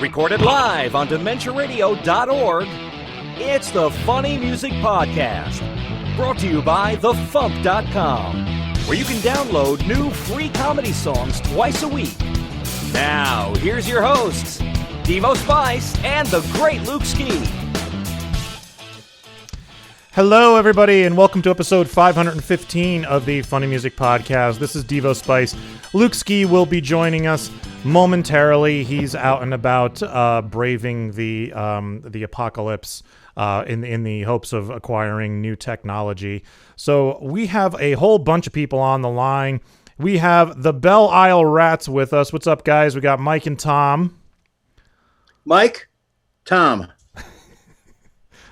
Recorded live on DementiaRadio.org, it's the Funny Music Podcast. Brought to you by FuMP.com, where you can download new free comedy songs twice a week. Now, here's your hosts, Devo Spice and the great Luke Ski. Hello, everybody, and welcome to episode 515 of the Funny Music Podcast. This is Devo Spice. Luke Ski will be joining us momentarily. He's out and about braving the apocalypse in the hopes of acquiring new technology. So we have a whole bunch of people on the line. We have the Belle Isle Rats with us. What's up, guys? We got Mike and Tom. Mike, Tom.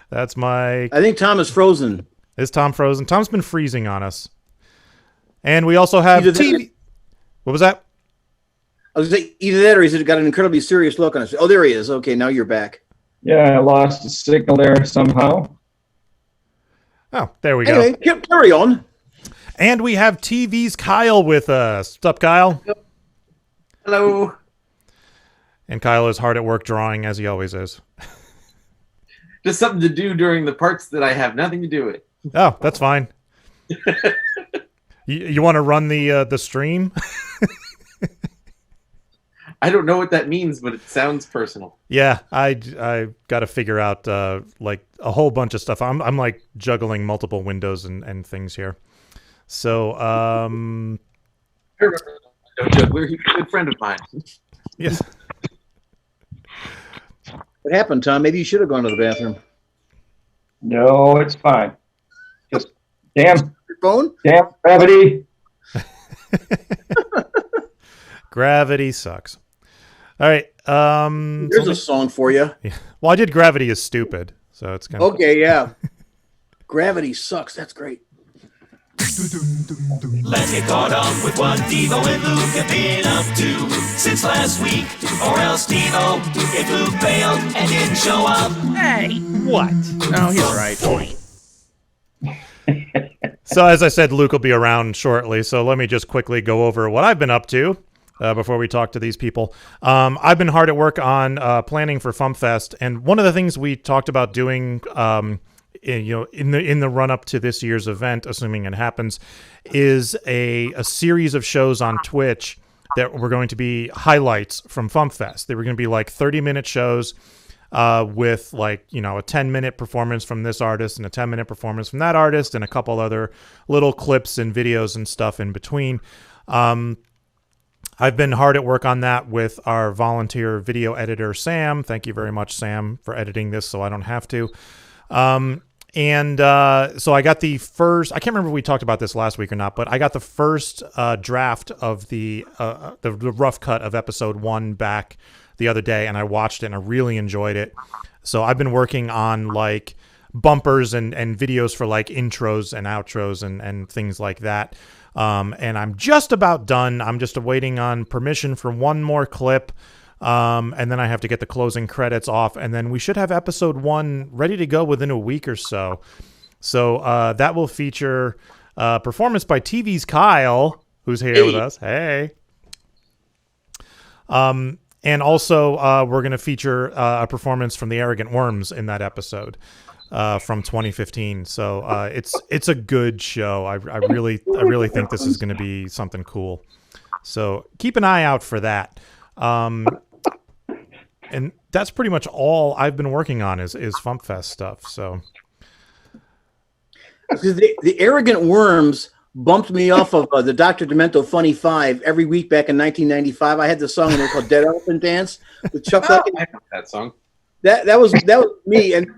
That's Mike. I think Tom is frozen. Is Tom frozen? Tom's been freezing on us. And we also have TV. What was that? I was going to say either that or he's got an incredibly serious look on his face. Oh, there he is. Okay, now you're back. Yeah, I lost the signal there somehow. Oh, there we go. Anyway, carry on. And we have TV's Kyle with us. What's up, Kyle? Hello. And Kyle is hard at work drawing, as he always is. Just something to do during the parts that I have nothing to do with. Oh, that's fine. You want to run the stream? I don't know what that means, but it sounds personal. Yeah, I got to figure out like a whole bunch of stuff. I'm like juggling multiple windows and things here. So I remember no juggler. He's a good friend of mine. Yes. What happened, Tom? Maybe you should have gone to the bathroom. No, it's fine. Just damn Your phone? gravity. Gravity sucks. All right. There's a song for you. Yeah. Well, I did Gravity is Stupid, so it's kind of Okay, yeah. Gravity sucks. That's great. Let's get caught up with what Devo and Luke have been up to since last week. Or else Devo, if Luke failed and didn't show up. Hey, what? Oh, he's right. So as I said, Luke will be around shortly. So let me just quickly go over what I've been up to before we talk to these people. I've been hard at work on planning for FuMPFest, and one of the things we talked about doing, in the run up to this year's event, assuming it happens, is a series of shows on Twitch that were going to be highlights from FuMPFest. They were going to be like 30-minute shows with like, a 10-minute performance from this artist and a 10-minute performance from that artist and a couple other little clips and videos and stuff in between. I've been hard at work on that with our volunteer video editor, Sam. Thank you very much, Sam, for editing this so I don't have to. So I got the first, I can't remember if we talked about this last week or not, but I got the first draft of the rough cut of episode 1 back the other day, and I watched it and I really enjoyed it. So I've been working on like bumpers and videos for like intros and outros and things like that. And I'm just about done. I'm just waiting on permission for one more clip. And then I have to get the closing credits off, and then we should have episode 1 ready to go within a week or so. So that will feature performance by TV's Kyle, who's here with us. Hey. And also we're going to feature a performance from the Arrogant Worms in that episode from 2015. So it's a good show. I really think this is going to be something cool. So keep an eye out for that. And that's pretty much all I've been working on is FuMPFest stuff. So The Arrogant Worms bumped me off of the Dr. Demento Funny 5 every week back in 1995. I had the song in there called Dead Elephant Dance with Chuck Lucky. I know that song. That was me, and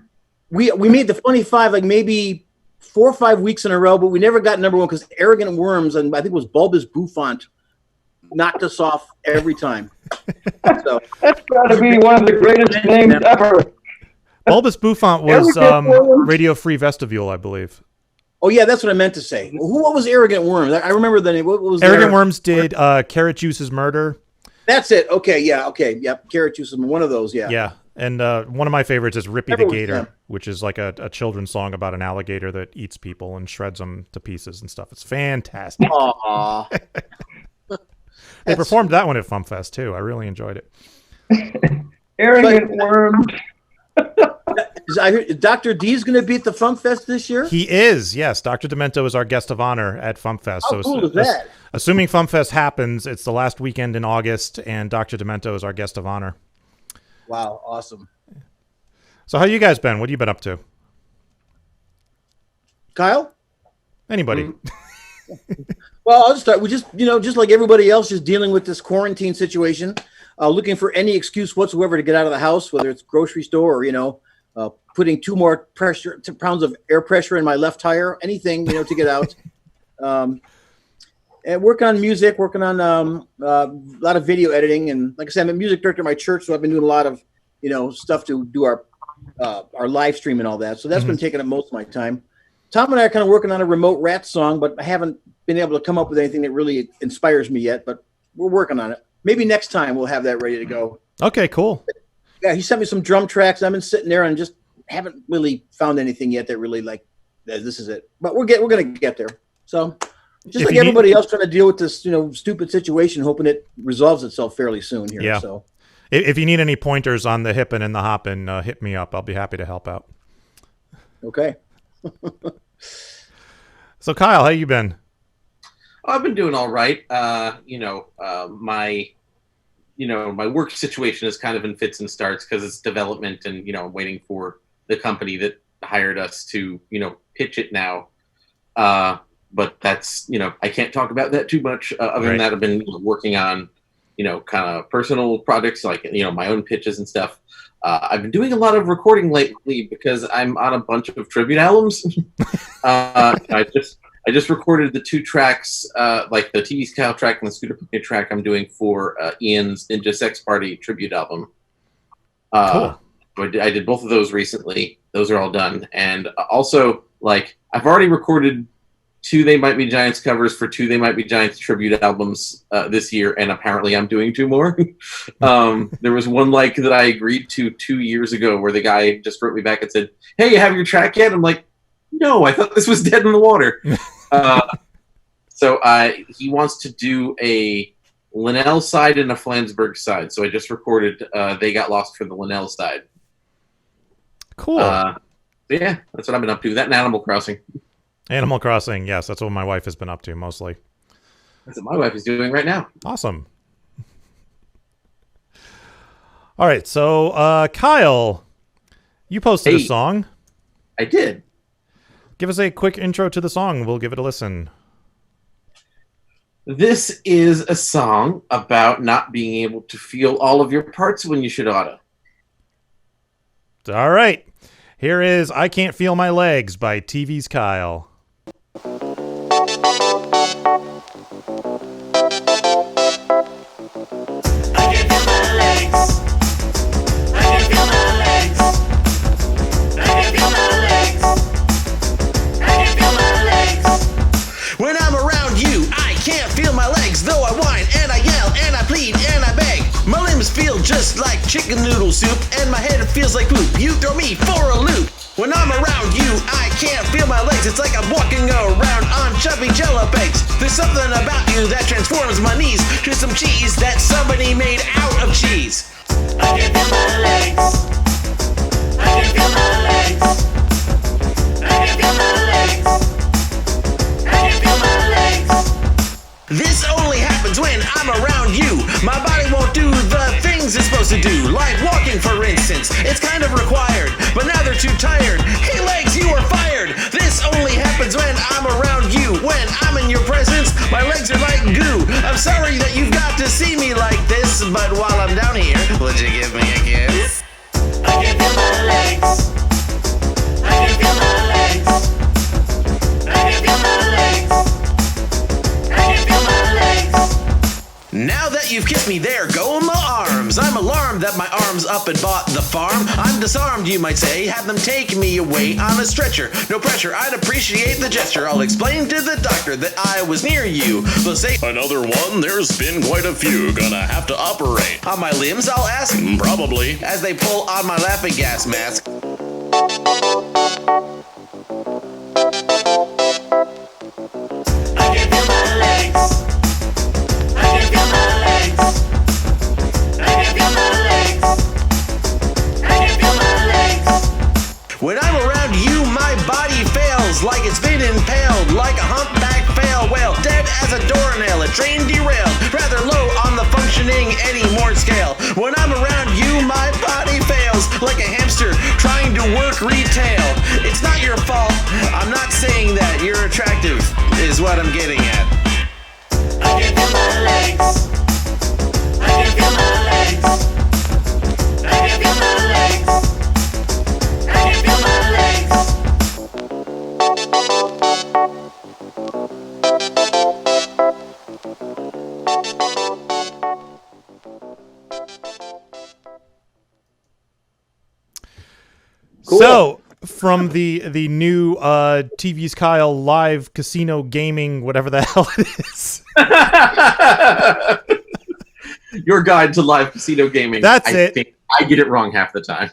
we made the Funny 5 like maybe 4 or 5 weeks in a row, but we never got number 1 because Arrogant Worms, and I think it was Bulbous Bouffant, knocked us off every time. So That's got to be one of the greatest names ever. Bulbous Bouffant was Radio Free Vestibule, I believe. Oh yeah, that's what I meant to say. What was Arrogant Worms? I remember the name. What was Arrogant Worms did Carrot Juice's Murder. That's it. Okay, yeah, okay, yep. Carrot Juice is one of those. Yeah. Yeah, and one of my favorites is Rippy the Gator, which is like a children's song about an alligator that eats people and shreds them to pieces and stuff. It's fantastic. Aww. They performed that one at FuMPFest too. I really enjoyed it. Arrogant worm. I heard Dr. D's going to be at the Funk Fest this year? He is, yes. Dr. Demento is our guest of honor at FuMPCast. How cool is that? Assuming FuMPCast happens, it's the last weekend in August, and Dr. Demento is our guest of honor. Wow, awesome. So how you guys been? What have you been up to? Kyle? Anybody? Well, I'll just start. We just like everybody else, just dealing with this quarantine situation, looking for any excuse whatsoever to get out of the house, whether it's grocery store or, putting 2 more pounds of air pressure in my left tire, anything, to get out. And working on music, working on a lot of video editing. And like I said, I'm a music director at my church, so I've been doing a lot of, stuff to do our live stream and all that. So that's been taking up most of my time. Tom and I are kind of working on a remote rat song, but I haven't been able to come up with anything that really inspires me yet, but we're working on it. Maybe next time we'll have that ready to go. Okay, cool. Yeah, he sent me some drum tracks. I've been sitting there and just haven't really found anything yet that really this is it. But we're going to get there. So just like everybody else trying to deal with this, stupid situation, hoping it resolves itself fairly soon here. Yeah. So if you need any pointers on the hippin' and the hoppin', hit me up. I'll be happy to help out. Okay. So Kyle, how you been? I've been doing all right. My work situation is kind of in fits and starts because it's development, and I'm waiting for the company that hired us to pitch it now. But that's I can't talk about that too much. Other than that, I've been working on kind of personal projects like my own pitches and stuff. I've been doing a lot of recording lately because I'm on a bunch of tribute albums. I just recorded the 2 tracks, like the TV's Kyle track and the Scooter Picnic track I'm doing for Ian's Ninja Sex Party tribute album. Cool. I did both of those recently. Those are all done. And also, I've already recorded 2 They Might Be Giants covers for 2 They Might Be Giants tribute albums this year, and apparently I'm doing 2 more. There was one that I agreed to 2 years ago where the guy just wrote me back and said, "Hey, you have your track yet?" I'm like, "No, I thought this was dead in the water." So he wants to do a Linnell side and a Flansburgh side. So I just recorded They Got Lost for the Linnell side. Cool. Yeah, that's what I've been up to. That and Animal Crossing. Animal Crossing, yes, that's what my wife has been up to mostly. That's what my wife is doing right now. Awesome. All right, so Kyle, you posted a song. I did. Give us a quick intro to the song. We'll give it a listen. This is a song about not being able to feel all of your parts when you should oughta. All right. Here is I Can't Feel My Legs by TV's Kyle. When I'm around you, I can't feel my legs, though I whine and I yell and I plead and I beg. My limbs feel just like chicken noodle soup, and my head feels like poop. You throw me for a loop. When I'm around you, I can't feel my legs. It's like I'm walking around on chubby jello pegs. There's something about you that transforms my knees to some cheese that somebody made out of cheese. I can feel my legs. I can feel my legs. I can feel my legs. I can feel my legs. This only happens when I'm around you. My body won't do the things it's supposed to do, like walking, for instance. It's kind of required, but now they're too tired. Hey legs, you are fired. This only happens when I'm around you. When I'm in your presence, my legs are like goo. I'm sorry that you've got to see me like this, but while I'm down here, would you give me a kiss? I can feel my legs. I can feel my legs. I can feel my legs. I can feel my legs. Now that you've kissed me, there go my arms. I'm alarmed that my arms up and bought the farm. I'm disarmed, you might say. Have them take me away on a stretcher. No pressure, I'd appreciate the gesture. I'll explain to the doctor that I was near you. They'll say, another one? There's been quite a few. Gonna have to operate. On my limbs, I'll ask? Probably. As they pull on my laughing gas mask. I can feel my legs. I can feel my legs. I can feel my legs. It's been impaled like a humpback fail whale, dead as a doornail, a train derailed, rather low on the functioning Eddie Moore scale. When I'm around you, my body fails like a hamster trying to work retail. It's not your fault. I'm not saying that. You're attractive, is what I'm getting at. I can feel my legs. I can feel my legs. I can feel my legs. I can feel my legs. Cool. So, from the new TV's Kyle live casino gaming, whatever the hell it is. Your guide to live casino gaming. That's I it. think I get it wrong half the time.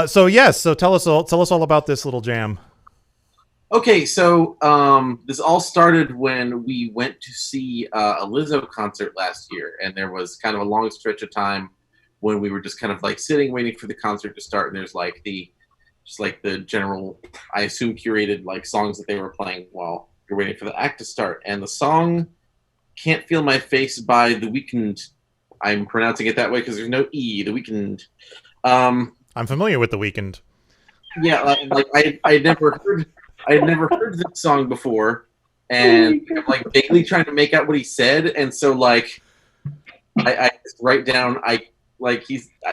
So tell us all about this little jam. Okay, so this all started when we went to see a Lizzo concert last year, and there was kind of a long stretch of time when we were just kind of like sitting, waiting for the concert to start, and there's like the general, I assume, curated like songs that they were playing while you're waiting for the act to start. And the song "Can't Feel My Face" by The Weeknd, I'm pronouncing it that way because there's no E, The Weeknd. I'm familiar with The Weeknd. Yeah, like I had never heard this song before, and I'm like vaguely trying to make out what he said, and so like I just write down I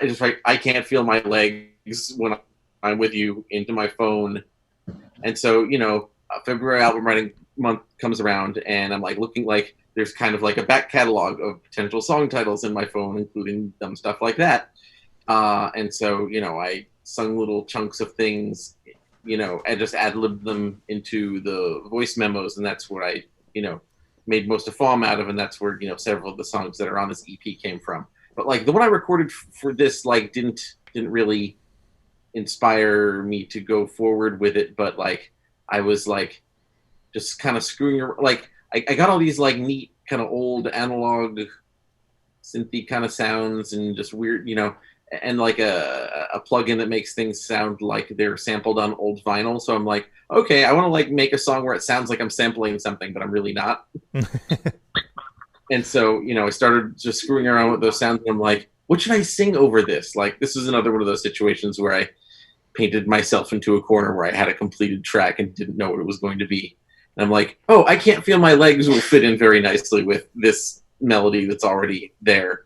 just write "I can't feel my legs when I'm with you" into my phone, and so February album writing month comes around, and I'm like looking, like there's kind of like a back catalog of potential song titles in my phone, including dumb stuff like that, and so I sung little chunks of things, and just ad-libbed them into the voice memos, and that's where I made most of FuMP out of, and that's where several of the songs that are on this EP came from. But like the one I recorded for this like didn't really inspire me to go forward with it, but like I was like just kind of screwing around. Like I got all these like neat kind of old analog synthy kind of sounds and just weird, and like a plugin that makes things sound like they're sampled on old vinyl. So I'm like, okay, I want to like make a song where it sounds like I'm sampling something, but I'm really not. And so, I started just screwing around with those sounds, and I'm like, what should I sing over this? Like, this is another one of those situations where I painted myself into a corner where I had a completed track and didn't know what it was going to be. And I'm like, oh, "I Can't Feel My Legs" will fit in very nicely with this melody that's already there.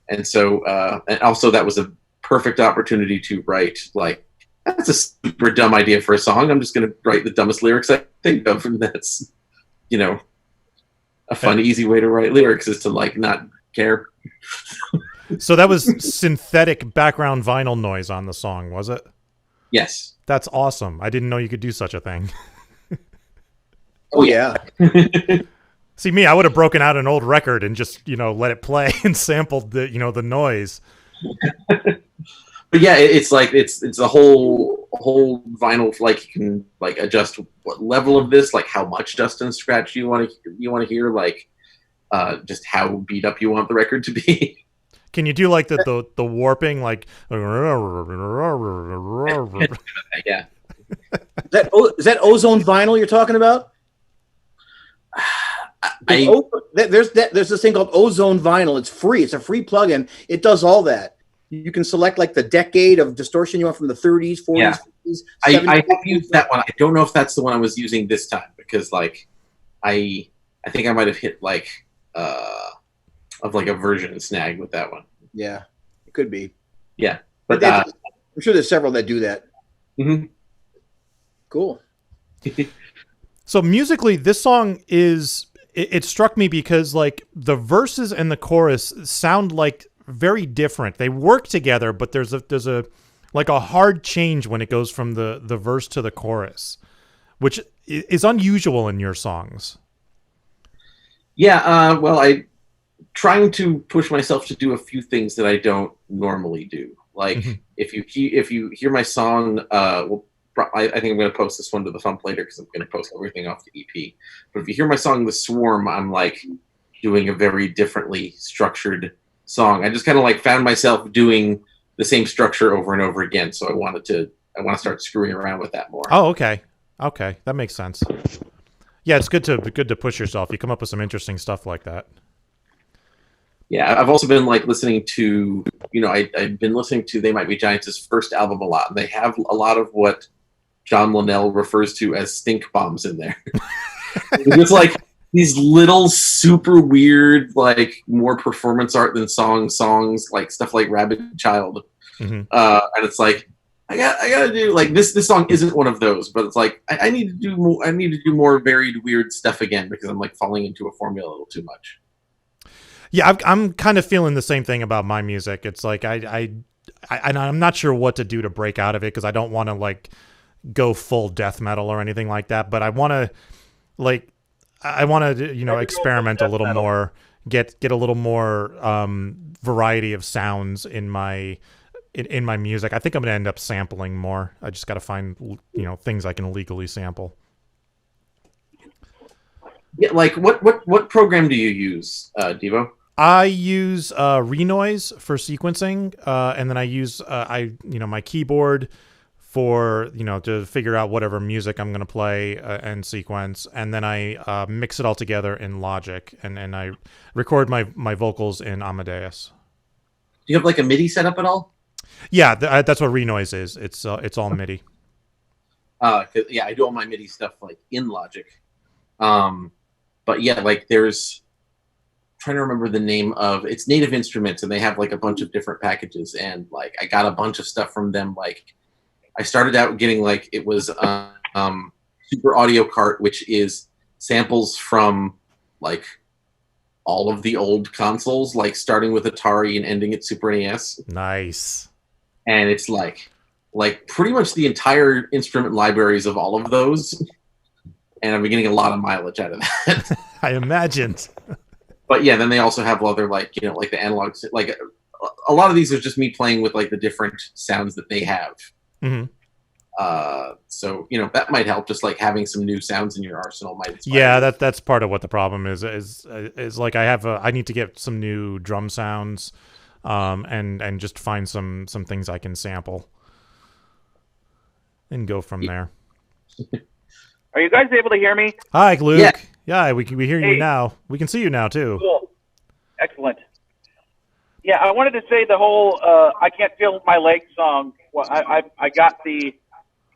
And so, and also that was a perfect opportunity to write, like, that's a super dumb idea for a song. I'm just going to write the dumbest lyrics I think of, and that's, a fun, easy way to write lyrics is to like not care. So that was synthetic background vinyl noise on the song, was it? Yes. That's awesome. I didn't know you could do such a thing. Oh yeah. See me, I would have broken out an old record and just, let it play and sampled the, the noise. But yeah, it's like it's a whole vinyl. Like you can like adjust what level of this, like how much dust and scratch you want to hear, like just how beat up you want the record to be. Can you do like the warping, like? Yeah. Is that ozone vinyl you're talking about? There's this thing called ozone vinyl. It's free. It's a free plugin. It does all that. You can select like the decade of distortion you want from the 30s, 40s, Yeah. 50s. I 70s. have used that one. I don't know if that's the one I was using this time, because like I think I might have hit like of like a version snag with that one. Yeah, it could be. Yeah, but I'm sure there's several that do that. Mm-hmm. Cool. So musically, this song it struck me because like the verses and the chorus sound like very different. They work together, but there's a like a hard change when it goes from the verse to the chorus, which is unusual in your songs. Yeah, well, I trying to push myself to do a few things that I don't normally do. Like if you hear my song, I think I'm going to post this one to the FuMP later because I'm going to post everything off the EP. But if you hear my song "The Swarm," I'm like doing a very differently structured song. I just kind of like found myself doing the same structure over and over again. So I wanted to I want to start screwing around with that more. Oh, okay. Okay, that makes sense. Yeah, it's good to push yourself. You come up with some interesting stuff like that. Yeah, I've also been like listening to, I've been listening to They Might Be Giants' first album a lot, and they have a lot of what John Linnell refers to as stink bombs in there. It's like these little super weird, like more performance art than songs, like stuff like Rabid Child. Mm-hmm. And it's like, I gotta do like this song isn't one of those, but it's like I need to do more. I need to do more varied, weird stuff again because I'm like falling into a formula a little too much. Yeah, I'm kind of feeling the same thing about my music. It's like I'm not sure what to do to break out of it because I don't want to like go full death metal or anything like that. But I want to experiment a little more, get a little more variety of sounds in my music. I think I'm gonna end up sampling more. I just got to find things I can legally sample. Yeah, like what program do you use, Devo? I use Renoise for sequencing, and then I use my keyboard for to figure out whatever music I'm going to play and sequence, and then I mix it all together in Logic, and I record my vocals in Amadeus. Do you have like a MIDI setup at all? Yeah, that's what Renoise is. It's all MIDI. Yeah, I do all my MIDI stuff like in Logic. But yeah, like there's trying to remember the name of it's Native Instruments, and they have like a bunch of different packages, and like I got a bunch of stuff from them. Like I started out getting like it was Super Audio Cart, which is samples from like all of the old consoles, like starting with Atari and ending at Super NES. Nice. And it's like pretty much the entire instrument libraries of all of those. And I've been getting a lot of mileage out of that. I imagined. But yeah, then they also have other like the analog, like a lot of these are just me playing with like the different sounds that they have. Mm-hmm. So that might help. Just like having some new sounds in your arsenal might inspire. Yeah, that's part of what the problem is like I need to get some new drum sounds, and just find some things I can sample, and go from there. Are you guys able to hear me? Hi, Luke. Yeah. Yeah, we hear you now. We can see you now too. Cool. Excellent. Yeah, I wanted to say the whole "I Can't Feel My Legs" song. Well, I got the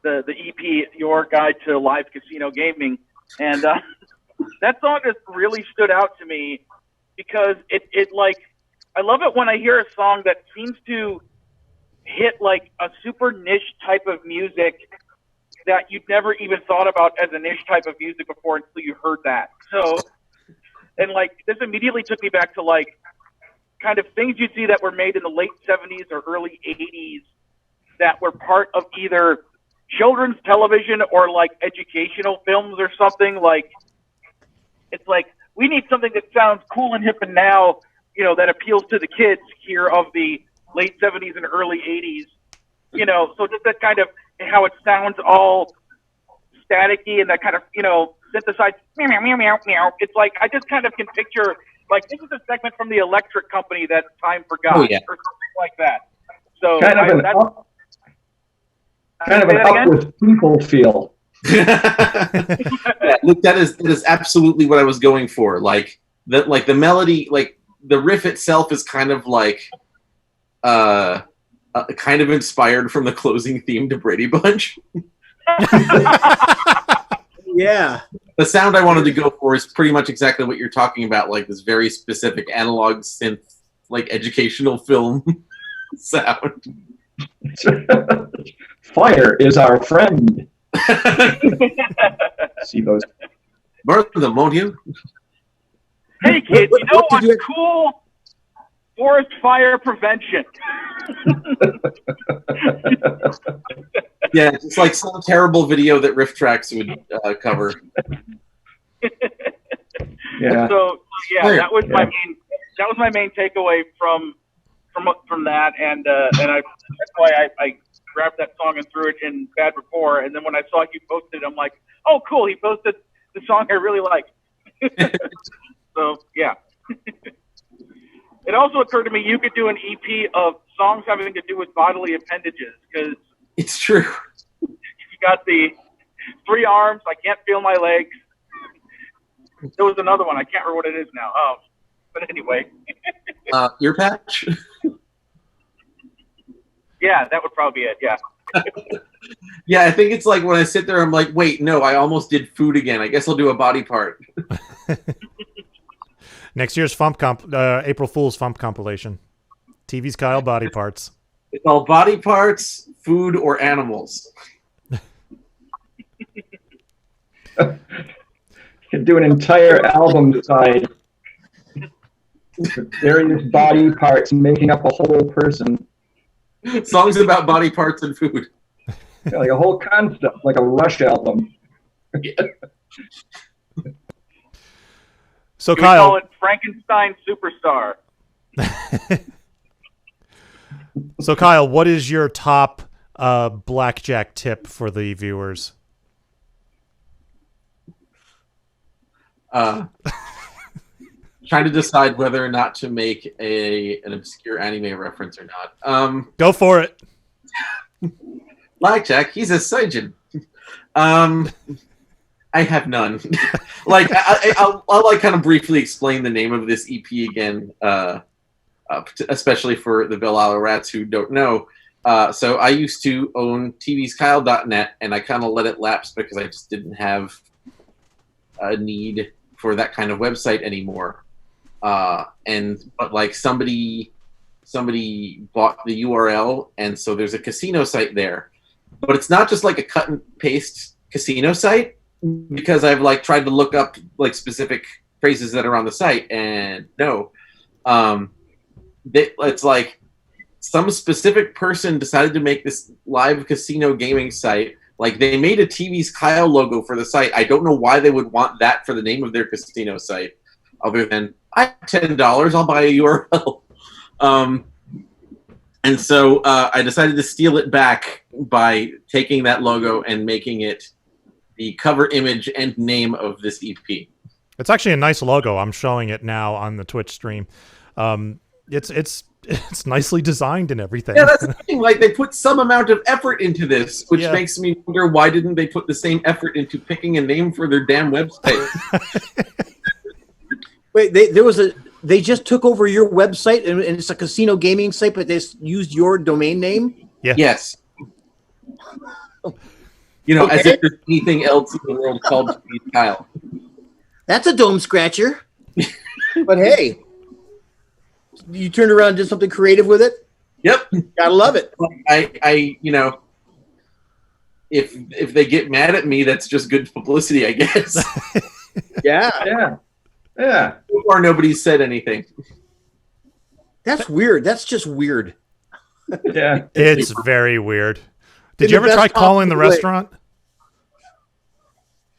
EP, Your Guide to Live Casino Gaming, and that song just really stood out to me because it like I love it when I hear a song that seems to hit like a super niche type of music that you'd never even thought about as a niche type of music before until you heard that. So, and like this immediately took me back to like kind of things you see that were made in the late 70s or early 80s that were part of either children's television or like educational films or something. Like it's like we need something that sounds cool and hip and now, that appeals to the kids here of the late 70s and early 80s. So just that kind of how it sounds all staticky and that kind of, synthesized meow, meow, meow, meow, meow. It's like, I just kind of can picture, like, this is a segment from the Electric Company that time forgot or something like that. So kind of an up with people feel. Yeah, look, that is absolutely what I was going for. Like the melody, like the riff itself is kind of like, kind of inspired from the closing theme to Brady Bunch. Yeah. The sound I wanted to go for is pretty much exactly what you're talking about, like this very specific analog synth, like educational film sound. Fire is our friend. See those? Burn them, won't you? Hey kids, What did what's cool? Forest fire prevention. Yeah, it's like some terrible video that Riff Tracks would cover. Yeah. So yeah, that was my main takeaway from that, and that's why I grabbed that song and threw it in Bad Rapport. And then when I saw you posted, I'm like, oh cool, he posted the song I really like. So yeah. It also occurred to me you could do an EP of songs having to do with bodily appendages because It's true. got the 3 arms. I can't feel my legs. There was another one. I can't remember what it is now. But anyway. Ear patch? Yeah, that would probably be it. Yeah. Yeah, I think it's like when I sit there, I'm like, wait, no, I almost did food again. I guess I'll do a body part. Next year's April Fool's FuMP compilation. TV's Kyle body parts. It's all body parts, food, or animals. Could do an entire album side with various body parts making up a whole person. Songs about body parts and food. Yeah, like a whole concept, like a Rush album. So We call Kyle, it Frankenstein Superstar. so Kyle, what is your top blackjack tip for the viewers? Trying to decide whether or not to make an obscure anime reference or not. Go for it. Blackjack, he's a surgeon. I have none. Like I'll like kind of briefly explain the name of this EP again, especially for the Belle rats who don't know. So I used to own tvskyle.net, and I kind of let it lapse because I just didn't have a need for that kind of website anymore. But like somebody bought the URL, and so there's a casino site there. But it's not just like a cut and paste casino site, because I've like tried to look up like specific phrases that are on the site, and no, it's like some specific person decided to make this live casino gaming site. Like they made a TV's Kyle logo for the site. I don't know why they would want that for the name of their casino site, other than I have $10, I'll buy a URL. And so I decided to steal it back by taking that logo and making it the cover image and name of this EP. It's actually a nice logo. I'm showing it now on the Twitch stream. It's nicely designed and everything. Yeah, that's the thing. Like they put some amount of effort into this, which Yeah. makes me wonder why didn't they put the same effort into picking a name for their damn website? Wait, they just took over your website and it's a casino gaming site, but they used your domain name? Yeah. Yes. You know, as Okay. if there's anything else in the world called Steve Kyle. That's a dome scratcher. But hey, you turned around and did something creative with it? Yep. Gotta love it. I you know, if they get mad at me, that's just good publicity, I guess. Yeah. Yeah. Yeah. So far, nobody's said anything. That's weird. That's just weird. Yeah. It's very weird. Did In you the ever try best calling the possible way. restaurant?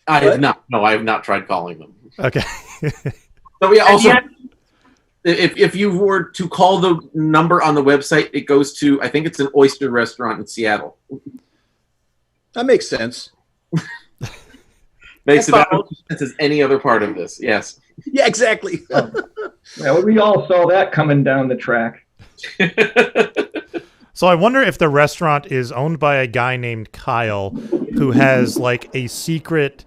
I have What? not. No, I have not tried calling them. Okay. So yeah, And also, yet, if you were to call the number on the website, it goes to, I think it's an oyster restaurant in Seattle. That makes sense. Makes That's about all. as much sense as any other part of this. Yes. Yeah, exactly. Yeah, we all saw that coming down the track. So I wonder if the restaurant is owned by a guy named Kyle who has like a secret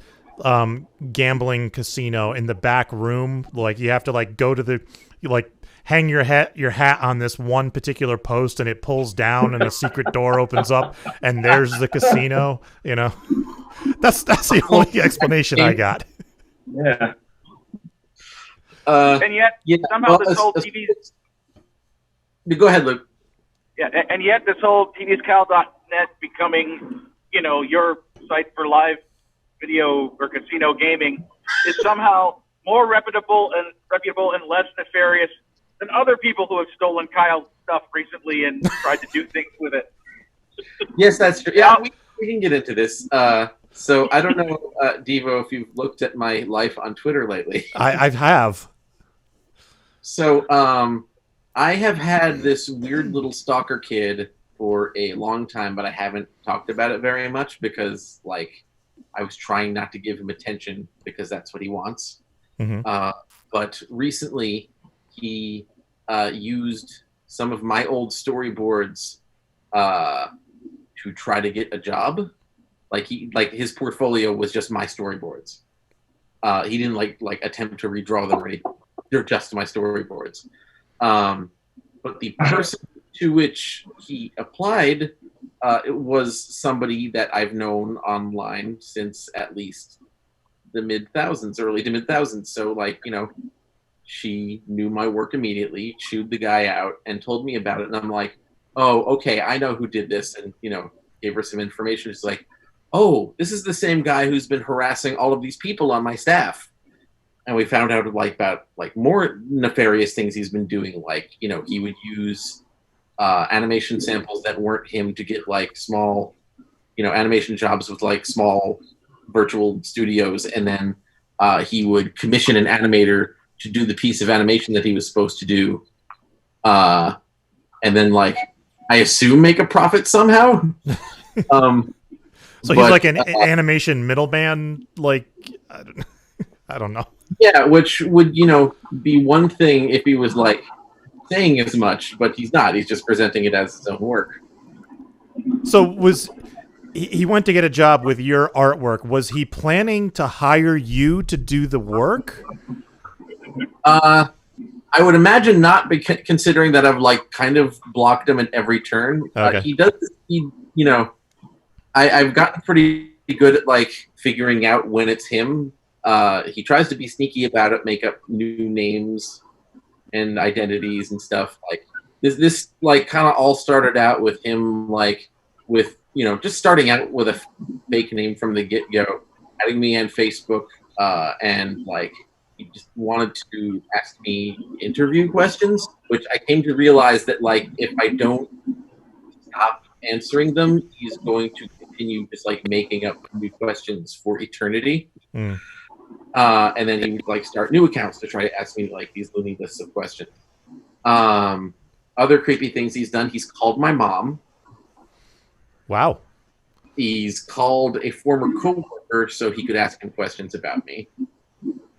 gambling casino in the back room. Like you have to like go to hang your hat on this one particular post and it pulls down and a secret door opens up and there's the casino, you know. That's the only explanation I got. Yeah. and yet Yeah, somehow well, this whole TV, Go ahead, Luke. yeah, and yet this whole tvscal.net becoming, you know, your site for live video or casino gaming is somehow more reputable and less nefarious than other people who have stolen Kyle's stuff recently and tried to do things with it. Yes, that's true. Yeah, we can get into this. So I don't know, Devo, if you've looked at my life on Twitter lately. I have. So I have had this weird little stalker kid for a long time, but I haven't talked about it very much because, like, I was trying not to give him attention because that's what he wants. Mhm. But recently, he used some of my old storyboards to try to get a job. Like his portfolio was just my storyboards. He didn't like attempt to redraw them or anything. They're just my storyboards. But the person to which he applied it was somebody that I've known online since at least the mid-thousands, early to mid-thousands. So, like, you know, she knew my work immediately, chewed the guy out, and told me about it. And I'm like, oh, okay, I know who did this. And, you know, gave her some information. She's like, oh, this is the same guy who's been harassing all of these people on my staff. And we found out about more nefarious things he's been doing. Like, you know, he would use animation samples that weren't him to get like small, you know, animation jobs with like small virtual studios, and then he would commission an animator to do the piece of animation that he was supposed to do, and then like I assume make a profit somehow. So he's like an animation middleman, like I don't know. Yeah, which would, you know, be one thing if he was like saying as much, but he's not. He's just presenting it as his own work. So he went to get a job with your artwork. Was he planning to hire you to do the work? I would imagine not, considering that I've like kind of blocked him at every turn. Okay. You know, I've gotten pretty good at like figuring out when it's him. He tries to be sneaky about it, make up new names and identities and stuff. Like this like kind of all started out with him, like with, you know, just starting out with a fake name from the get-go, adding me on Facebook, and like he just wanted to ask me interview questions, which I came to realize that like if I don't stop answering them, he's going to continue just like making up new questions for eternity. Mm. And then he would like start new accounts to try to ask me like these loony lists of questions. Other creepy things he's done, he's called my mom. Wow. He's called a former coworker so he could ask him questions about me.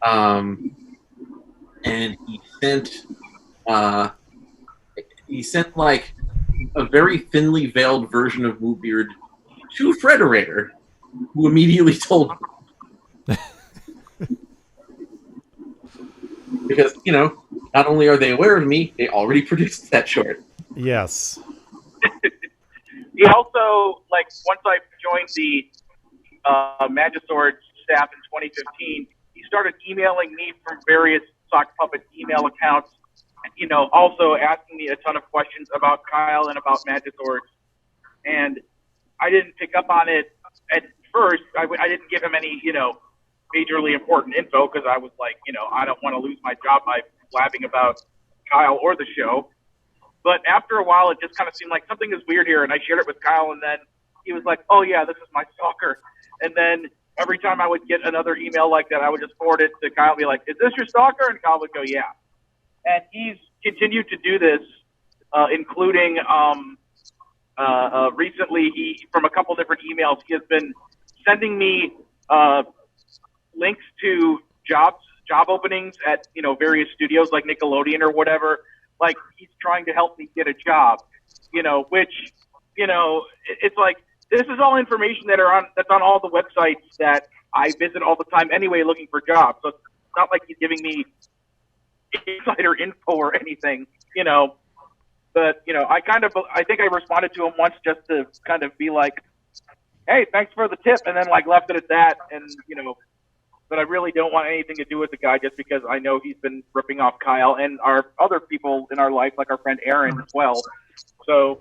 And he sent like a very thinly veiled version of Bluebeard to Frederator, who immediately told him. Because, you know, not only are they aware of me, they already produced that short. Yes. He also, like, once I joined the Magisword staff in 2015, he started emailing me from various sock puppet email accounts, you know, also asking me a ton of questions about Kyle and about Magiswords. And I didn't pick up on it at first. I didn't give him any, you know, majorly important info because I was like, you know, I don't want to lose my job by blabbing about Kyle or the show. But after a while, it just kind of seemed like something is weird here, and I shared it with Kyle, and then he was like, oh, yeah, this is my stalker. And then every time I would get another email like that, I would just forward it to Kyle and be like, is this your stalker? And Kyle would go, yeah. And he's continued to do this, including recently, from a couple different emails, he has been sending me links to job openings at, you know, various studios like Nickelodeon or whatever. Like, he's trying to help me get a job, you know, which, you know, it's like, this is all information that's on all the websites that I visit all the time anyway, looking for jobs. So it's not like he's giving me insider info or anything, you know. But, you know, I think I responded to him once just to kind of be like, hey, thanks for the tip, and then like left it at that. And, you know, but I really don't want anything to do with the guy just because I know he's been ripping off Kyle and our other people in our life, like our friend Aaron as well. So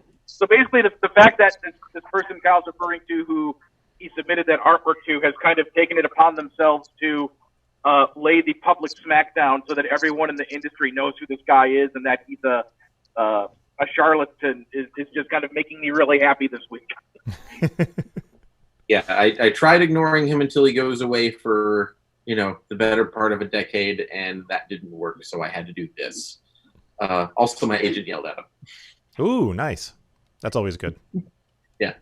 basically the fact that this person Kyle's referring to, who he submitted that artwork to, has kind of taken it upon themselves to lay the public smackdown so that everyone in the industry knows who this guy is and that he's a charlatan is just kind of making me really happy this week. Yeah, I tried ignoring him until he goes away for, you know, the better part of a decade, and that didn't work, so I had to do this. Also, my agent yelled at him. Ooh, nice. That's always good. Yeah.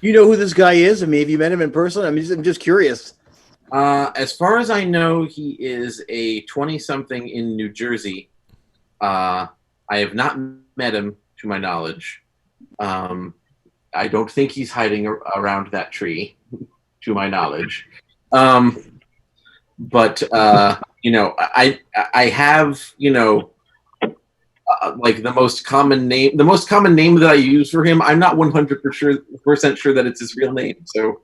You know who this guy is? I mean, have you met him in person? I'm just curious. As far as I know, he is a 20-something in New Jersey. I have not met him, to my knowledge. I don't think he's hiding around that tree, to my knowledge. But I have like the most common name that I use for him. I'm not 100% sure that it's his real name. So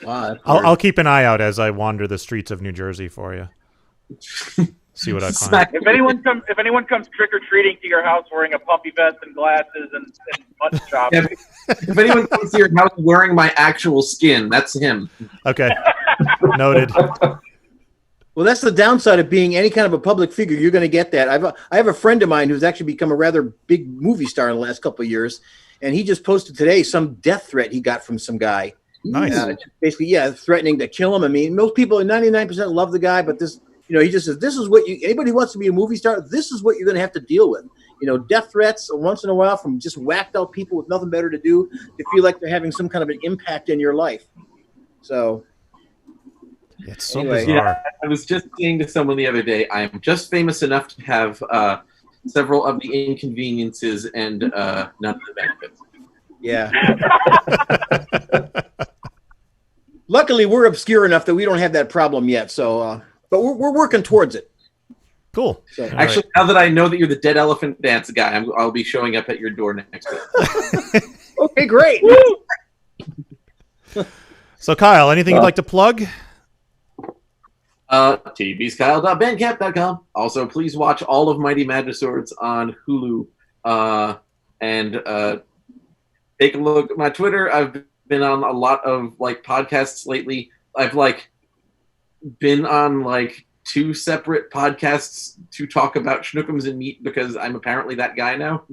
Wow, I'll keep an eye out as I wander the streets of New Jersey for you. See what I find. If anyone comes trick or treating to your house wearing a pumpy vest and glasses and mutton chops, if anyone comes to your house wearing my actual skin, that's him. Okay. Noted. Well, that's the downside of being any kind of a public figure. You're going to get that. I have a friend of mine who's actually become a rather big movie star in the last couple of years, and he just posted today some death threat he got from some guy. Nice. Basically, threatening to kill him. I mean, most people, 99% love the guy, but this, he just says, this is what anybody who wants to be a movie star, this is what you're going to have to deal with. Death threats once in a while from just whacked out people with nothing better to do to feel like they're having some kind of an impact in your life. So. It's so Anyway. bizarre. Yeah, I was just saying to someone the other day, I am just famous enough to have several of the inconveniences and none of the benefits. Yeah. Luckily, we're obscure enough that we don't have that problem yet. So, but we're working towards it. Cool. So, Actually, now that I know that you're the dead elephant dance guy, I'll be showing up at your door next week. okay, great. So, Kyle, anything you'd like to plug? tbskyle.bandcamp.com. Also, please watch all of Mighty Magiswords on Hulu. And take a look at my Twitter. I've been on a lot of podcasts lately. I've been on 2 separate podcasts to talk about schnookums and meat because I'm apparently that guy now.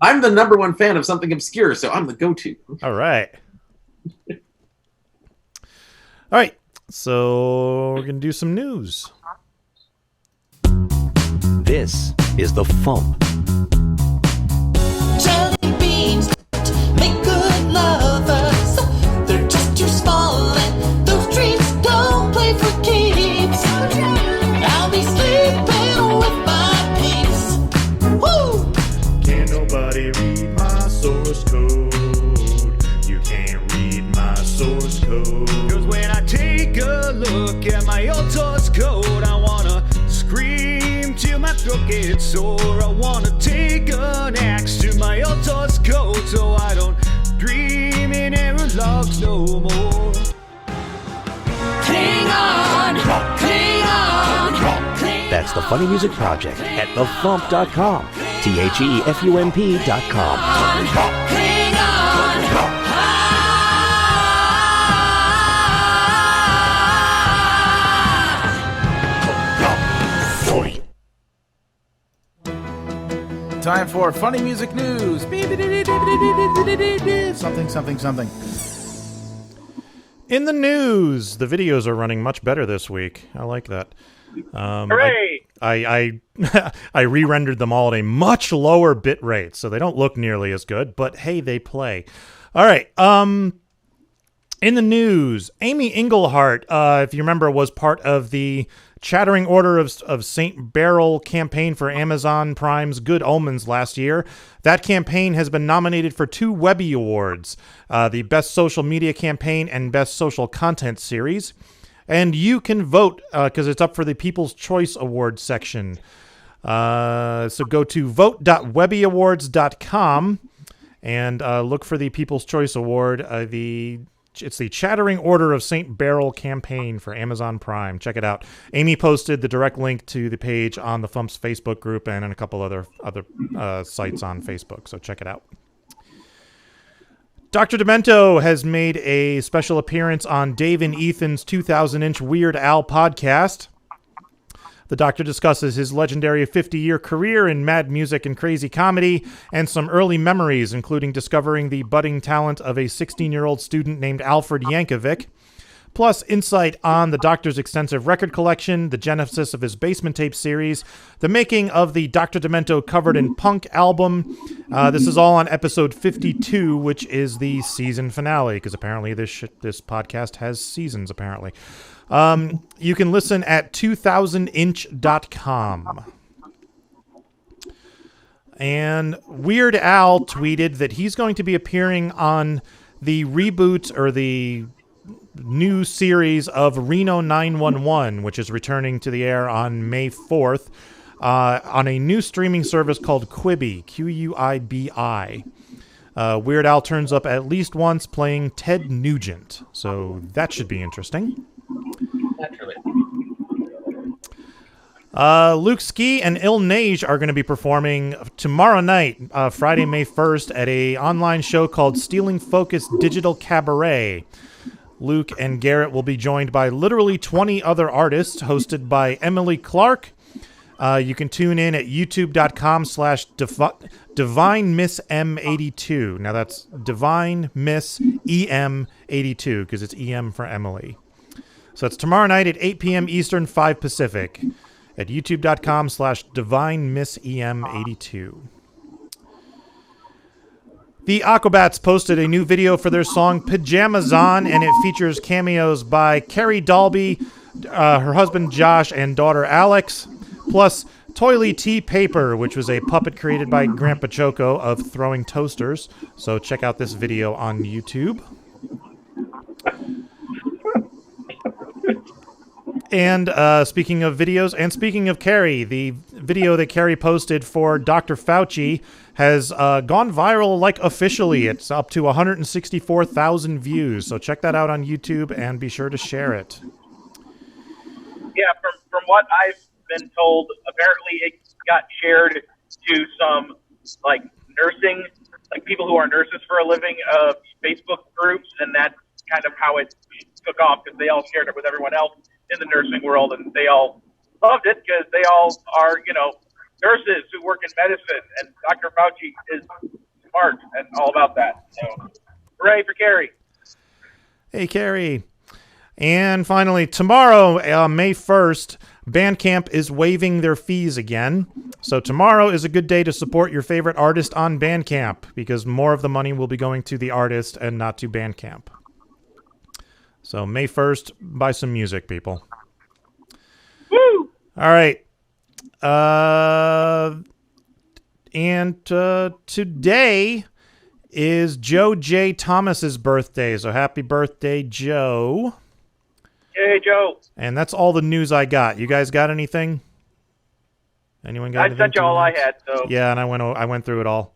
I'm the #1 fan of something obscure, so I'm the go-to. All right. All right. So we're going to do some news. This is the FuMP. Jelly beans make good lovers. They're just too small and those dreams don't play for keeps. I'll be sleeping with my peace. Woo! Can't nobody read my source code. You can't read my source code. 'Cause when I take a look at my old source code, I wanna scream till my throat gets sore. I wanna take an axe to my old source code so I don't dream in error logs no more. Cling on, cling on, cling. That's the Funny Music Project at thefump.com. THEFUMP.com. Cling on. Time for funny music news. Something. In the news, the videos are running much better this week. I like that. hooray! I re-rendered them all at a much lower bit rate, so they don't look nearly as good, but hey, they play. All right. In the news, Amy Englehart, if you remember, was part of the Chattering Order of St. Beryl campaign for Amazon Prime's Good Omens last year. That campaign has been nominated for 2 Webby Awards, the Best Social Media Campaign and Best Social Content Series. And you can vote because it's up for the People's Choice Awards section. So go to vote.webbyawards.com and look for the People's Choice Award. It's the Chattering Order of St. Beryl campaign for Amazon Prime. Check it out. Amy posted the direct link to the page on the FuMP's Facebook group and on a couple other sites on Facebook. So check it out. Dr. Demento has made a special appearance on Dave and Ethan's 2000-inch Weird Al podcast. The Doctor discusses his legendary 50-year career in mad music and crazy comedy and some early memories, including discovering the budding talent of a 16-year-old student named Alfred Yankovic, plus insight on the Doctor's extensive record collection, the genesis of his Basement Tape series, the making of the Dr. Demento Covered in Punk album. This is all on episode 52, which is the season finale, because apparently this podcast has seasons, apparently. You can listen at 2000inch.com. And Weird Al tweeted that he's going to be appearing on the reboot or the new series of Reno 911, which is returning to the air on May 4th on a new streaming service called Quibi, Q-U-I-B-I. Weird Al turns up at least once playing Ted Nugent, so that should be interesting. Naturally. Luke Ski and Il Neige are going to be performing tomorrow night, Friday, May 1st, at a online show called Stealing Focus Digital Cabaret. Luke and Garrett will be joined by literally 20 other artists, hosted by Emily Clark. You can tune in at youtube.com/Divine Miss M82. Now that's Divine Miss EM82, because it's EM for Emily. So it's tomorrow night at 8 p.m. Eastern, 5 Pacific. At youtube.com/Divine Miss EM82. The Aquabats posted a new video for their song Pajamazon, and it features cameos by Carrie Dalby, her husband Josh, and daughter Alex, plus Toily T. Paper, which was a puppet created by Grandpa Choco of Throwing Toasters. So check out this video on YouTube. And speaking of videos, and speaking of Carrie, the video that Carrie posted for Dr. Fauci has gone viral, like, officially. It's up to 164,000 views. So check that out on YouTube and be sure to share it. Yeah, from what I've been told, apparently it got shared to some, like, nursing, like people who are nurses for a living, Facebook groups, and that's kind of how it took off, because they all shared it with everyone else in the nursing world, and they all loved it because they all are, nurses who work in medicine, and Dr. Fauci is smart and all about that. So, hooray for Carrie. Hey, Carrie. And finally, tomorrow, May 1st, Bandcamp is waiving their fees again. So tomorrow is a good day to support your favorite artist on Bandcamp, because more of the money will be going to the artist and not to Bandcamp. So May 1st, buy some music, people. Woo! All right. And today is Joe J. Thomas's birthday. So happy birthday, Joe. Hey, Joe. And that's all the news I got. You guys got anything? Anyone got anything? I sent you all I had, so. Yeah, and I went through it all.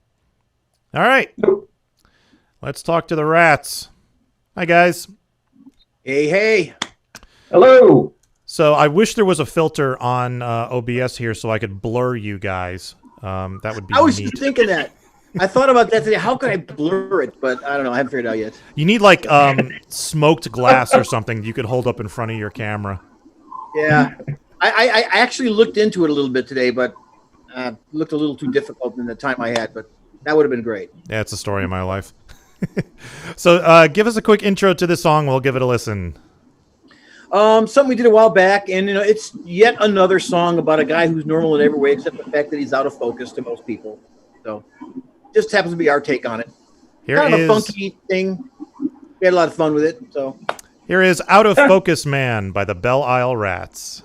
All right. Let's talk to the rats. Hi, guys. Hey. Hello. So I wish there was a filter on OBS here so I could blur you guys. That would be I was neat. just thinking that. I thought about that today. How could I blur it? But I don't know. I haven't figured it out yet. You need like smoked glass or something you could hold up in front of your camera. Yeah. I actually looked into it a little bit today, but looked a little too difficult in the time I had. But that would have been great. Yeah, it's the story of my life. So give us a quick intro to this song. We'll give it a listen. Something we did a while back, and it's yet another song about a guy who's normal in every way except the fact that he's out of focus to most people. So, just happens to be our take on it. Kind of a funky thing. We had a lot of fun with it. So, here is "Out of Focus Man" by the Belle Isle Rats.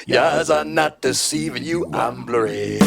Yes, I'm not deceiving you. I'm blurry.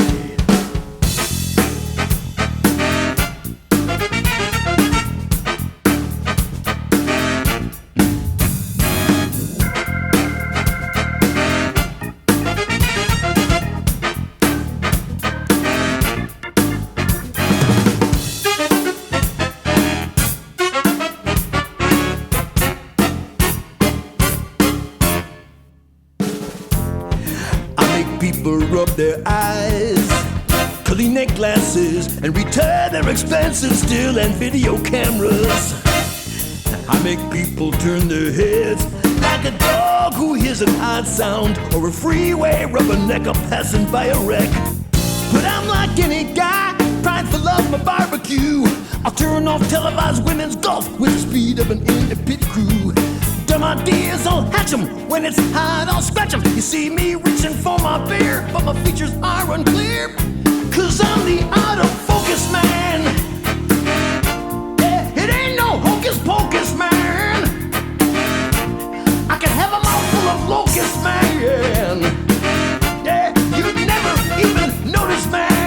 Rub their eyes, clean their glasses, and return their expensive still and video cameras. I make people turn their heads like a dog who hears an odd sound or a freeway rubbernecker passing by a wreck. But I'm like any guy, prideful of my barbecue. I'll turn off televised women's golf with the speed of an indie pit crew. Dumb ideas, I'll hatch them. When it's hot, I'll scratch them. You see me reaching for my beer, but my features are unclear. Cause I'm the out of focus man. Yeah, it ain't no hocus pocus, man. I can have a mouthful of locusts, man. Yeah, you'd never even notice, man.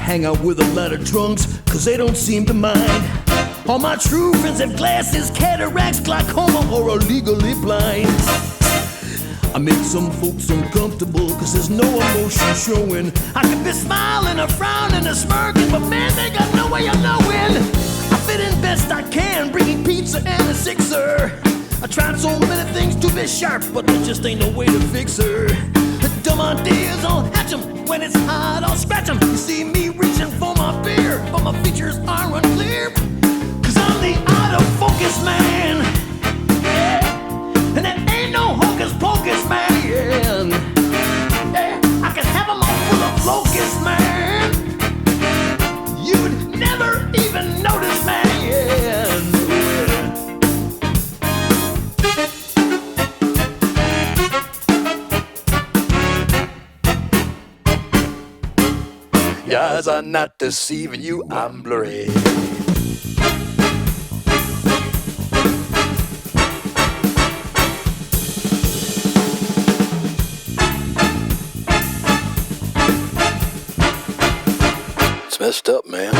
hang out with a lot of drunks, cause they don't seem to mind. All my true friends have glasses, cataracts, glaucoma, or are legally blind. I make some folks uncomfortable, cause there's no emotion showing. I could be smiling, a frowning, a smirking, but man, they got no way of knowing. I fit in best I can, bringing pizza and a sixer. I tried so many things to be sharp, but there just ain't no way to fix her. Dumb ideas, I'll hatch 'em. When it's hot, I'll scratch 'em. You see me reaching for my beer, but my features are unclear. Cause I'm the out of focus man. Yeah. And there ain't no hocus pocus man. Yeah. I can have 'em all full of locust man. You'd never even notice man. Eyes are not deceiving you, I'm blurry. It's messed up, man.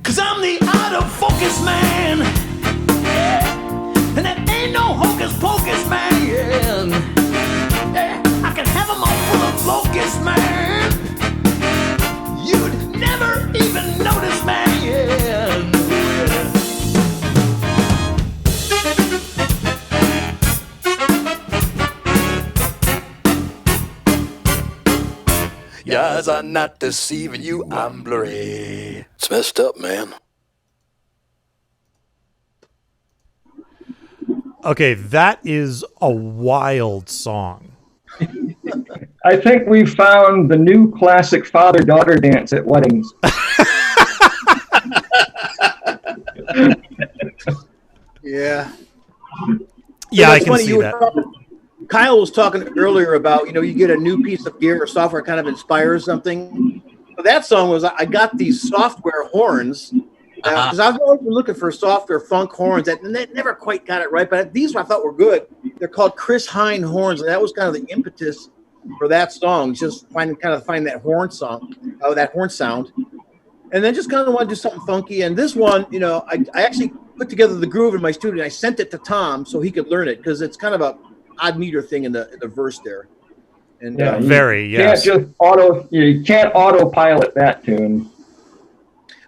Cause I'm the out of focus man. Yeah. And there ain't no hocus pocus man. Yeah. I can have 'em all full of locust man. You'd never even notice man. Your eyes are not deceiving you, I'm blurry. It's messed up, man. Okay, that is a wild song. I think we found the new classic father-daughter dance at weddings. Yeah. Yeah, I it's can funny, see you were that. Kyle was talking earlier about, you get a new piece of gear or software kind of inspires something. But that song was, I got these software horns because I've always been looking for software funk horns and they never quite got it right. But these I thought were good. They're called Chris Hine horns, and that was kind of the impetus for that song. Just find that horn song, that horn sound, and then just kind of want to do something funky. And this one, I actually put together the groove in my studio. And I sent it to Tom so he could learn it because it's kind of a odd meter thing in the verse there. And Yeah, yes. You can't autopilot that tune.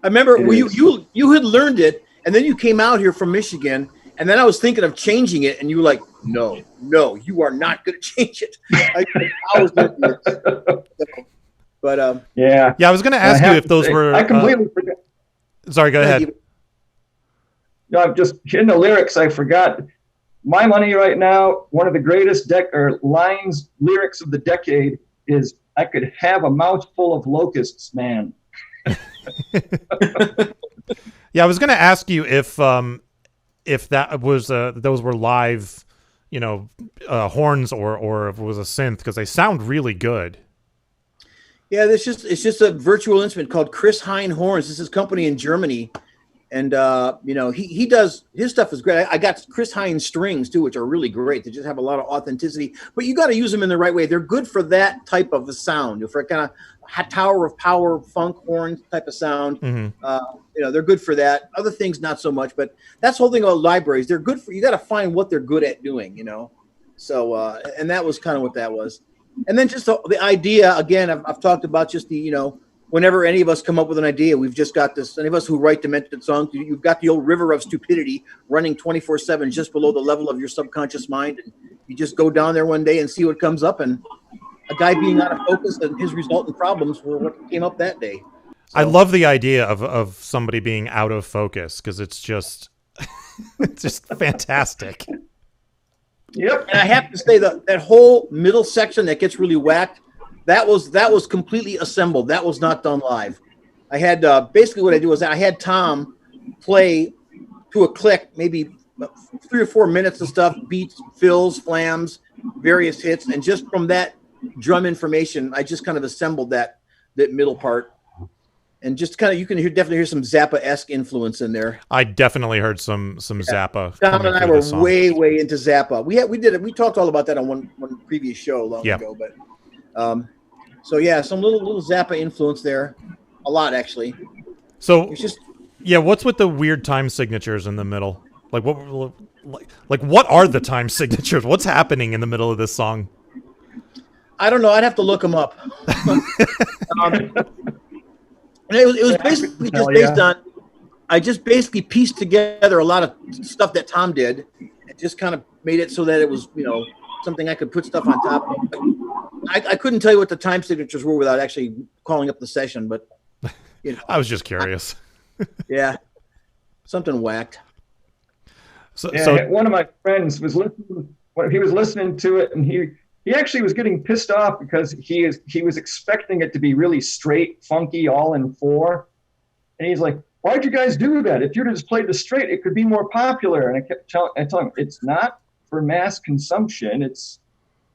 I remember you had learned it, and then you came out here from Michigan, and then I was thinking of changing it, and you were like, no, you are not going to change it. I was looking at it. But yeah, I was going to ask you if those were. I completely forgot. Sorry, go ahead. No, I'm just in the lyrics. I forgot. My money right now, one of the greatest lyrics of the decade is, "I could have a mouthful of locusts, man." Yeah, I was going to ask you if that was those were live, horns or if it was a synth, because they sound really good. Yeah, it's just a virtual instrument called Chris Hine horns. This is a company in Germany. And, he does, his stuff is great. I got Chris Hine strings too, which are really great. They just have a lot of authenticity, but you got to use them in the right way. They're good for that type of a sound, for a kind of Tower of Power funk horn type of sound. Mm-hmm. They're good for that. Other things, not so much, but that's the whole thing about libraries. They're good you got to find what they're good at doing, So, and that was kind of what that was. And then just the idea, again, I've talked about just the, whenever any of us come up with an idea, we've just got this, any of us who write demented songs, you've got the old river of stupidity running 24/7 just below the level of your subconscious mind. And you just go down there one day and see what comes up. And a guy being out of focus and his resultant problems were what came up that day. So, I love the idea of somebody being out of focus because it's just it's just fantastic. Yep. And I have to say that whole middle section that gets really whacked, that was completely assembled. That was not done live. I had basically what I do is I had Tom play to a click, maybe 3 or 4 minutes of stuff, beats, fills, flams, various hits, and just from that drum information, I just kind of assembled that middle part. And just kind of, you can definitely hear some Zappa-esque influence in there. I definitely heard some Zappa. Tom and I were way into Zappa. We talked all about that on one previous show long ago. But so yeah, some little Zappa influence there, a lot actually. So it's just what's with the weird time signatures in the middle? Like what are the time signatures? What's happening in the middle of this song? I don't know. I'd have to look them up. It was basically just based on, I just basically pieced together a lot of stuff that Tom did and just kind of made it so that it was, something I could put stuff on top of. I couldn't tell you what the time signatures were without actually calling up the session, but I was just curious. Yeah. Something whacked. So one of my friends was listening to it, and he actually was getting pissed off because he was expecting it to be really straight, funky, all in 4. And he's like, why'd you guys do that? If you'd just played the straight, it could be more popular. And I kept telling him, it's not for mass consumption.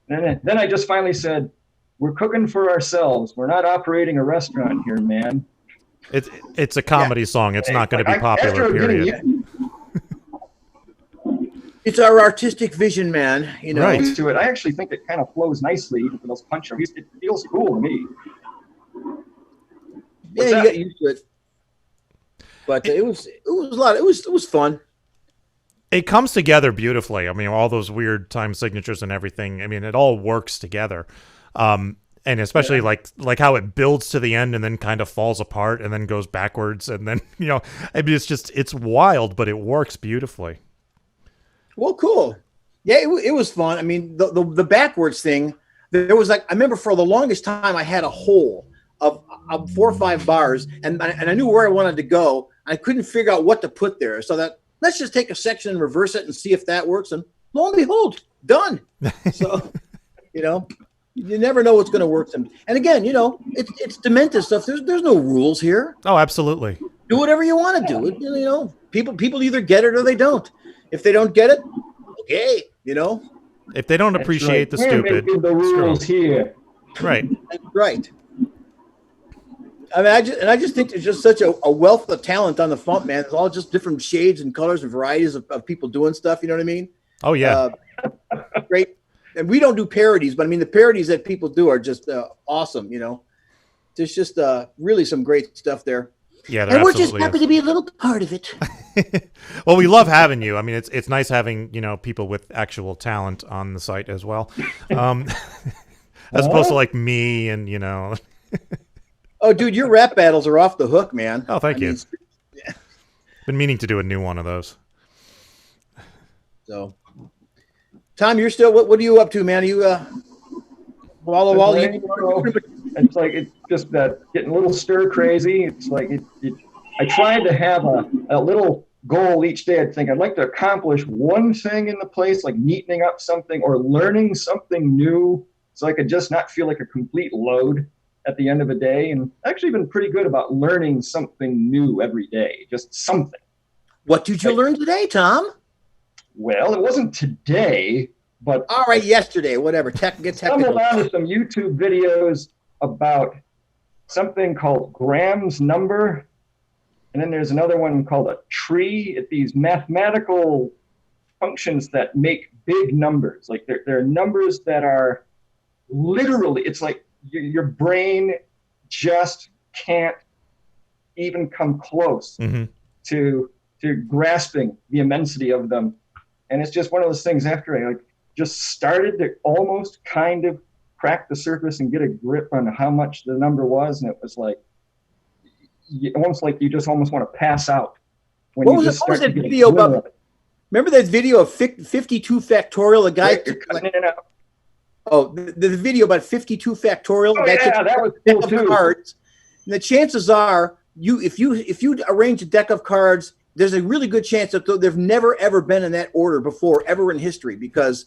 Then I just finally said, we're cooking for ourselves. We're not operating a restaurant here, man. It's a comedy song. It's not going to be popular, period. It's our artistic vision, man. Right. To it, I actually think it kind of flows nicely for those punch ups. It feels cool to me. Yeah, you get used to it. But it was a lot. It was fun. It comes together beautifully. I mean, all those weird time signatures and everything. I mean, it all works together. And especially like how it builds to the end and then kind of falls apart and then goes backwards and then I mean, it's wild, but it works beautifully. Well, cool. Yeah, it was fun. I mean, the backwards thing, there was I remember for the longest time I had a hole of 4 or 5 bars and I knew where I wanted to go. I couldn't figure out what to put there. So let's just take a section and reverse it and see if that works. And lo and behold, done. So, you never know what's going to work. And again, it's Demented stuff. There's no rules here. Oh, absolutely. Do whatever you want to do. People either get it or they don't. If they don't get it, okay, If they don't appreciate the stupid, the rules here. Right. Right. I mean, I just think there's just such a wealth of talent on the FuMP, man. It's all just different shades and colors and varieties of people doing stuff. You know what I mean? Oh yeah. Great. And we don't do parodies, but I mean the parodies that people do are just awesome. There's just really some great stuff there. Yeah, and we're just happy to be a little part of it. Well, we love having you. I mean, it's nice having people with actual talent on the site as well, as opposed to like me and Oh, dude, your rap battles are off the hook, man. Oh, thank you. Yeah. Been meaning to do a new one of those. So, Tom, you're still what are you up to, man? Are you It's like it's just getting a little stir crazy. It's like I tried to have a little goal each day. I'd think I'd like to accomplish one thing in the place, like neatening up something or learning something new, so I could just not feel like a complete load at the end of the day. And actually been pretty good about learning something new every day, just something. What did you learn today, Tom? Well, it wasn't today, but all right, yesterday, whatever. Get technical. Stumbled onto some YouTube videos about something called Graham's number, and then there's another one called a tree. It's these mathematical functions that make big numbers. Like they're numbers that are literally, it's like your brain just can't even come close to grasping the immensity of them. And it's just one of those things after I just started to almost kind of crack the surface and get a grip on how much the number was, and it was like almost like you just almost want to pass out when what was that video about? Remember that video of 52 factorial? The guy cutting in and out. Oh, the video about 52 factorial. Oh, that's yeah, that was deck cool of too. cards. And the chances are, if you arrange a deck of cards, there's a really good chance that they've never ever been in that order before, ever in history, because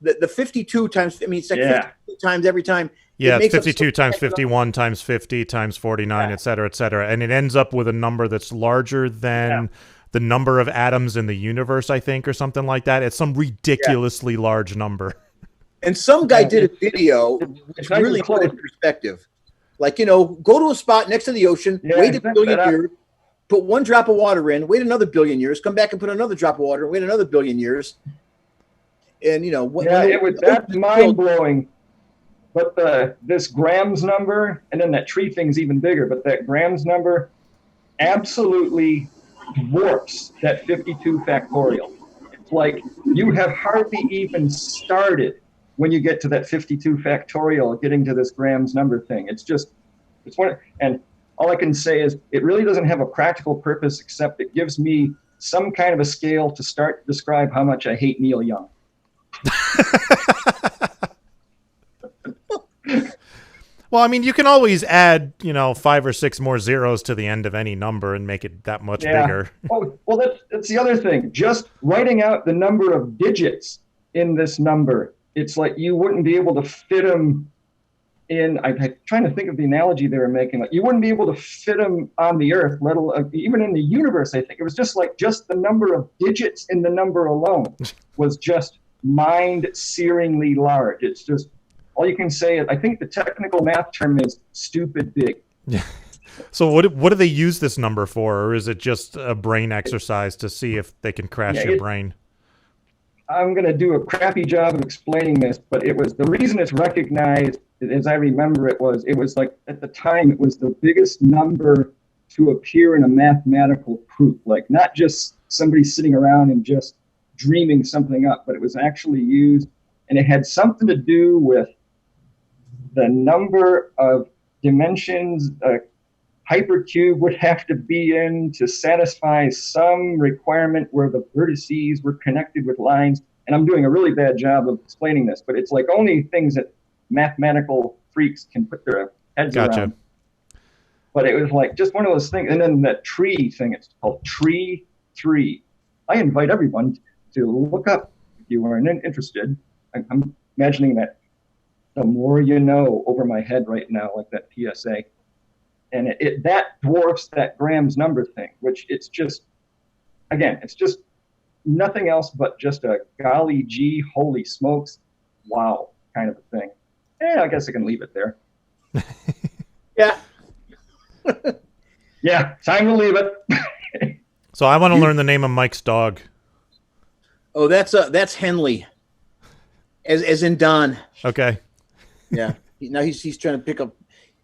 the 52 times, I mean, it's like 52 times every time. Yeah, It it's makes 52 up times 51 times 50 times 49, et cetera, et cetera. And it ends up with a number that's larger than the number of atoms in the universe, I think, or something like that. It's some ridiculously large number. And some guy did a video which not really even put it close. in perspective. Like, go to a spot next to the ocean, wait a billion years, put one drop of water in, wait another billion years, come back and put another drop of water, wait another billion years. And, that's mind blowing. But this grams number, and then that tree thing's even bigger, but that grams number absolutely dwarfs that 52 factorial. It's like you have hardly even started when you get to that 52 factorial, getting to this grams number thing. It's one, and all I can say is it really doesn't have a practical purpose, except it gives me some kind of a scale to start to describe how much I hate Neil Young. Well, I mean, you can always add, 5 or 6 more zeros to the end of any number and make it that much bigger. Oh, well, that's the other thing. Just writing out the number of digits in this number, it's like you wouldn't be able to fit them in. I'm trying to think of the analogy they were making. Like you wouldn't be able to fit them on the Earth, let alone even in the universe. I think it was just the number of digits in the number alone was just mind-searingly large. It's just. All you can say is, I think the technical math term is stupid big. Yeah. So what do they use this number for, or is it just a brain exercise to see if they can crash your brain? I'm going to do a crappy job of explaining this, but it was the reason it's recognized, as I remember it was like at the time it was the biggest number to appear in a mathematical proof, like not just somebody sitting around and just dreaming something up, but it was actually used, and it had something to do with the number of dimensions a hypercube would have to be in to satisfy some requirement where the vertices were connected with lines. And I'm doing a really bad job of explaining this, but it's like only things that mathematical freaks can put their heads around. But it was like just one of those things. And then that tree thing, it's called Tree 3. I invite everyone to look up if you are interested. I'm imagining that the more you know over my head right now, like that PSA. And that dwarfs that grams number thing, which it's just nothing else but just a golly gee, holy smokes, wow kind of a thing. I guess I can leave it there. Yeah. Yeah, time to leave it. So I want to learn the name of Mike's dog. Oh, that's Henley, as in Don. Okay. Yeah. Now he's trying to pick up.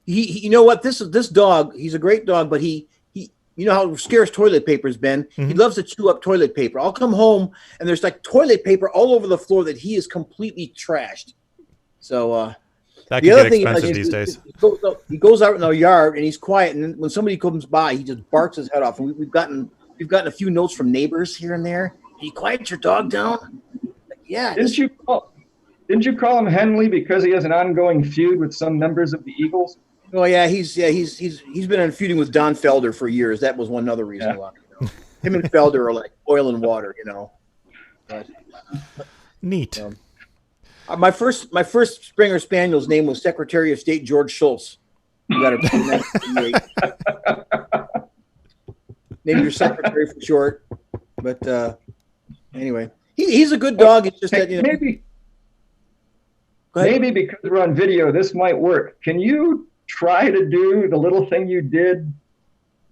He you know what? This dog. He's a great dog, but he you know how scarce toilet paper's been. Mm-hmm. He loves to chew up toilet paper. I'll come home and there's like toilet paper all over the floor that he is completely trashed. So that can get expensive these days. He goes out in our yard and he's quiet, and when somebody comes by, he just barks his head off. And we've gotten a few notes from neighbors here and there. Can you quiet your dog down? Like, yeah. Didn't you call him Henley because he has an ongoing feud with some members of the Eagles? Oh yeah, he's been feuding with Don Felder for years. That was one other reason why. Him and Felder are like oil and water, But, neat. My first Springer Spaniel's name was Secretary of State George Shultz. You got to name your secretary for short. But anyway, he's a good dog. It's just that maybe because we're on video, this might work. Can you try to do the little thing you did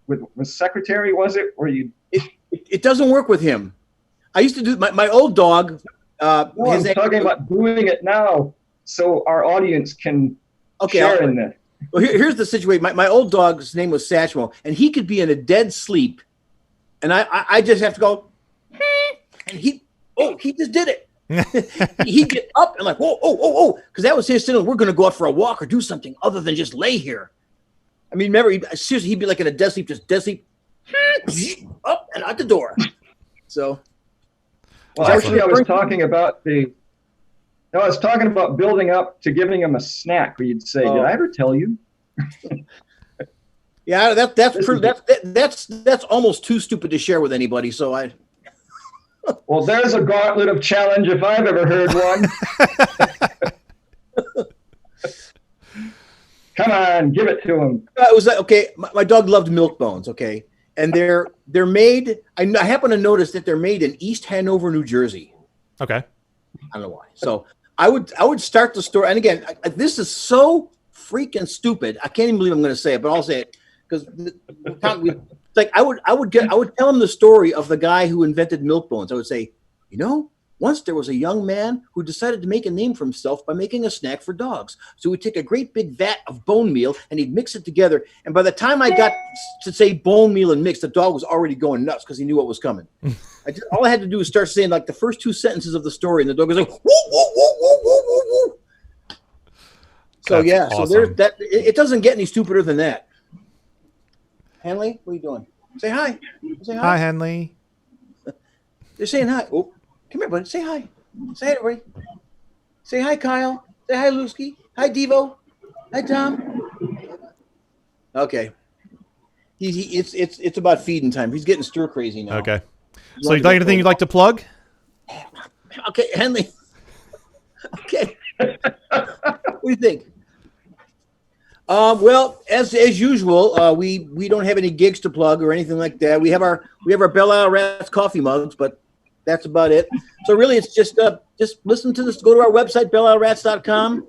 with Secretary? Was it where you? It doesn't work with him. I used to do my old dog. I'm talking about doing it now, so our audience can share in this. Well, here's the situation. My old dog's name was Satchmo, and he could be in a dead sleep, and I just have to go, and he just did it. He'd get up and like, whoa, because that was his signal. We're going to go out for a walk or do something other than just lay here. I mean, remember, seriously, he'd be like in a dead sleep, just dead sleep, up and out the door. So, well, actually, I was talking about No, I was talking about building up to giving them a snack where you'd say, did I ever tell you? Yeah, that's almost too stupid to share with anybody. So I. Well, there's a gauntlet of challenge if I've ever heard one. Come on, give it to him. It was okay. My dog loved milk bones. Okay, and they're made. I happen to notice that they're made in East Hanover, New Jersey. Okay. I don't know why. So I would start the story, and again, this is so freaking stupid. I can't even believe I'm going to say it, but I'll say it because like I would tell him the story of the guy who invented milk bones. I would say, once there was a young man who decided to make a name for himself by making a snack for dogs. So he'd take a great big vat of bone meal and he'd mix it together. And by the time I got to say bone meal and mix, the dog was already going nuts because he knew what was coming. All I had to do was start saying like the first 2 sentences of the story, and the dog was like, woo, woo, woo, woo, woo, woo, woo. So That's awesome. so there's that. It doesn't get any stupider than that. Hanley, what are you doing? Say hi. Say hi. Hi, Henley. They're saying hi. Oh, come here, buddy. Say hi. Say hi, everybody. Say hi, Kyle. Say hi, Lusky. Hi, Devo. Hi, Tom. Okay. It's about feeding time. He's getting stir crazy now. Okay. So you got anything you'd like to plug? Okay, Henley. Okay. What do you think? Well, as usual, we don't have any gigs to plug or anything like that. We have our Belle Isle Rats coffee mugs, but that's about it. So really, it's just listen to this. Go to our website, belleislerats.com.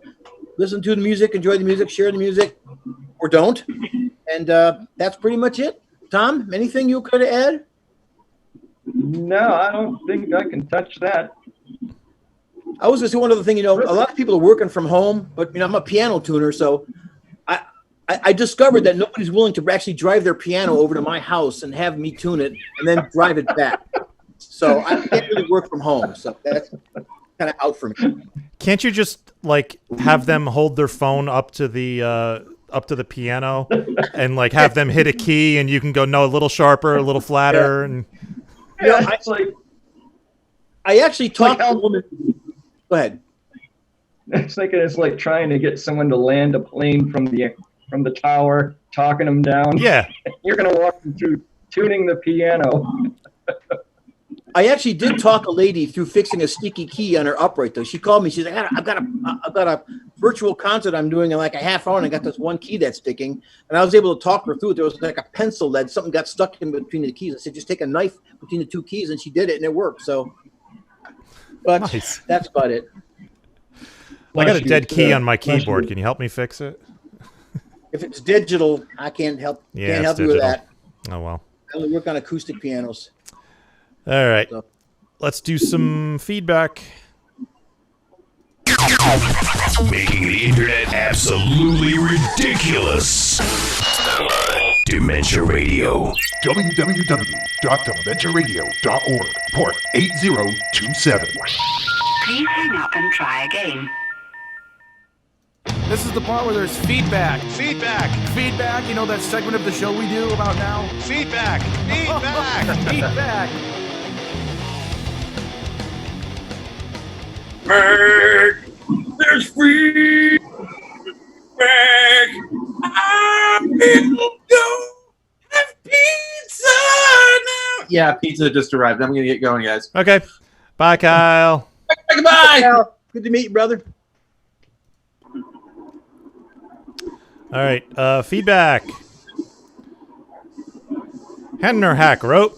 Listen to the music, enjoy the music, share the music, or don't. And that's pretty much it. Tom, anything you could add? No, I don't think I can touch that. I was going to say one other thing. A lot of people are working from home, but I'm a piano tuner, so I discovered that nobody's willing to actually drive their piano over to my house and have me tune it and then drive it back. So I can't really work from home. So that's kind of out for me. Can't you just like have them hold their phone up to the piano and like have them hit a key and you can go a little sharper, a little flatter, and It's like I actually talked to a woman. Go ahead. it's like trying to get someone to land a plane from the tower, talking them down. Yeah. You're gonna walk them through tuning the piano. I actually did talk a lady through fixing a sticky key on her upright, though. She called me. She's like, I've got a virtual concert I'm doing in like a half hour, and I got this one key that's sticking. And I was able to talk her through it. There was like a pencil that something got stuck in between the keys. I said, just take a knife between the 2 keys, and she did it, and it worked. So, but Nice. That's about it. I got a dead key on my keyboard. Can you help me fix it? If it's digital, I can't help. Yeah, can't it's help you with digital. that. Oh well. I only work on acoustic pianos. All right. So. Let's do some feedback. Making the internet absolutely ridiculous. Dementia Radio. www.dementiaradio.org. Port 8027. Please hang up and try again. This is the part where there's feedback. Feedback. Feedback, that segment of the show we do about now? Feedback. Feedback. Feedback. There's feedback. I don't have pizza now. Yeah, pizza just arrived. I'm gonna get going, guys. Okay. Bye, Kyle. Goodbye. Good to meet you, brother. All right. Feedback. Henner Hack wrote,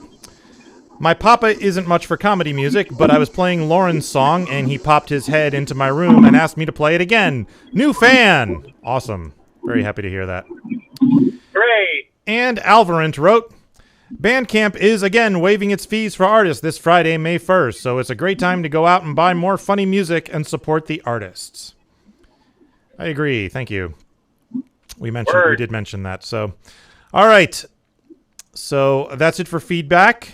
my papa isn't much for comedy music, but I was playing Lauren's song, and he popped his head into my room and asked me to play it again. New fan! Awesome. Very happy to hear that. Great. And Alvarant wrote, Bandcamp is again waiving its fees for artists this Friday, May 1st, so it's a great time to go out and buy more funny music and support the artists. I agree. Thank you. We did mention that. So, all right. So that's it for feedback.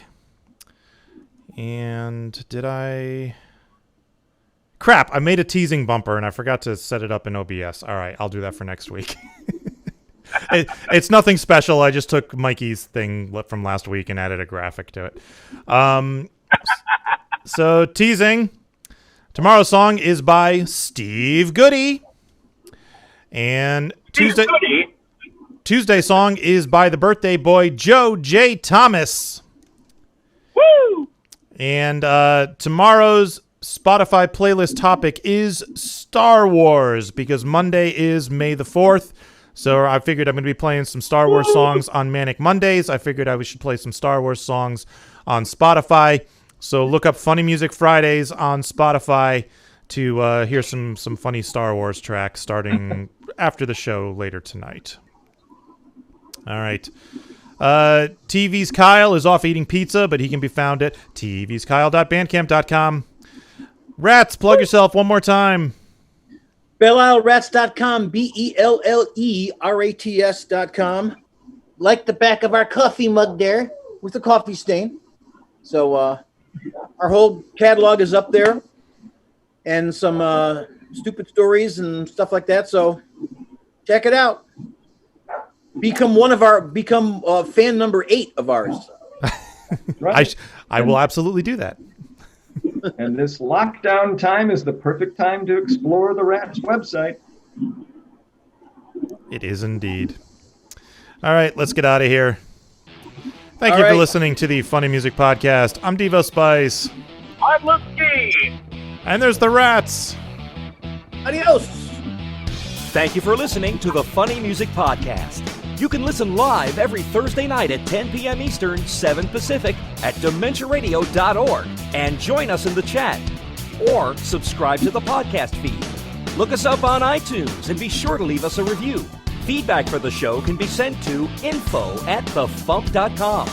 And crap, I made a teasing bumper and I forgot to set it up in OBS. All right, I'll do that for next week. It's nothing special. I just took Mikey's thing from last week and added a graphic to it. So teasing. Tomorrow's song is by Steve Goody. And Tuesday's song is by the birthday boy Joe J. Thomas. Woo! And tomorrow's Spotify playlist topic is Star Wars, because Monday is May the 4th. So I figured I'm going to be playing some Star Wars songs on Manic Mondays. I figured I should play some Star Wars songs on Spotify. So look up Funny Music Fridays on Spotify to hear some funny Star Wars tracks starting after the show later tonight. All right. TV's Kyle is off eating pizza, but he can be found at tvskyle.bandcamp.com. Rats, plug yourself one more time. BelleIsleRats.com, BelleRats.com. Like the back of our coffee mug there with the coffee stain. So our whole catalog is up there, and some stupid stories and stuff like that. So check it out. Become fan number 8 of ours. Right. I will absolutely do that. And this lockdown time is the perfect time to explore the Rats website. It is indeed. All right, let's get out of here. Thank you for listening to the Funny Music Podcast. I'm Devo Spice. I'm Luke. And there's the Rats. Adios. Thank you for listening to the Funny Music Podcast. You can listen live every Thursday night at 10 p.m. Eastern, 7 Pacific at DementiaRadio.org and join us in the chat. Or subscribe to the podcast feed. Look us up on iTunes and be sure to leave us a review. Feedback for the show can be sent to info@thefump.com.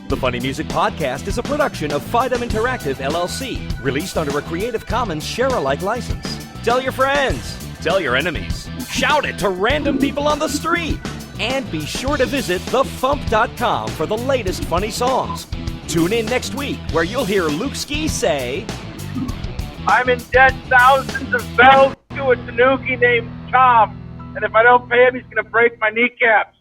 The Funny Music Podcast is a production of Fidem Interactive, LLC, released under a Creative Commons share-alike license. Tell your friends. Tell your enemies. Shout it to random people on the street. And be sure to visit thefump.com for the latest funny songs. Tune in next week where you'll hear Luke Ski say, I'm in debt thousands of bells to a tanuki named Tom, and if I don't pay him, he's going to break my kneecaps.